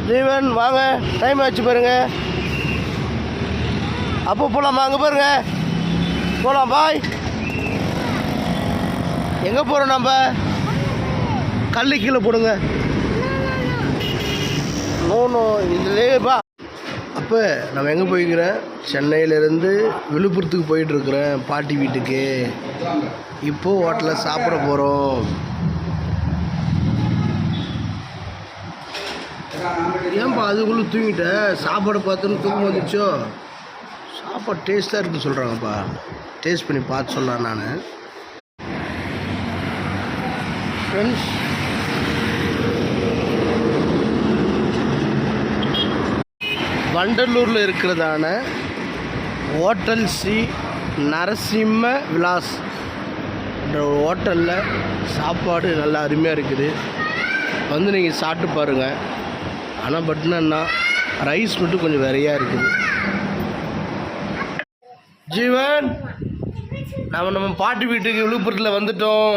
ஜீவன் வாங்க, டைம் ஆச்சு பாருங்க. அப்போ போகலாமா? அங்கே பாருங்க, போகலாம். பாய். எங்கே போகிறோம் நம்ம? கல்லு கீழே போடுங்க. நோ இதுலேப்பா. அப்போ நம்ம எங்கே போய்க்கிறேன்? சென்னையிலேருந்து விழுப்புரத்துக்கு போயிட்டுருக்குறேன் பாட்டி வீட்டுக்கு. இப்போது ஹோட்டலில் சாப்பிட போகிறோம். ஏன்பா அதுக்குள்ளே தூங்கிட்ட? சாப்பாடு பார்த்துன்னு தூக்கம் வந்துச்சோ? சாப்பாடு டேஸ்ட்டாக இருக்குன்னு சொல்கிறாங்கப்பா. டேஸ்ட் பண்ணி பார்த்து சொல்லலாம். நான் ஃப்ரெண்ட்ஸ், வண்டலூரில் இருக்கிறதான ஹோட்டல் ஸ்ரீ நரசிம்ம விலாஸ் என்ற ஹோட்டலில் சாப்பாடு நல்லா அருமையாக இருக்குது. வந்து நீங்கள் சாப்பிட்டு பாருங்கள். ஆனால் என்னன்னா ரைஸ் மட்டும் கொஞ்சம் வெறையாக இருக்குது. ஜீவன், நம்ம பாட்டி வீட்டுக்கு விழுப்புரத்தில் வந்துட்டோம்.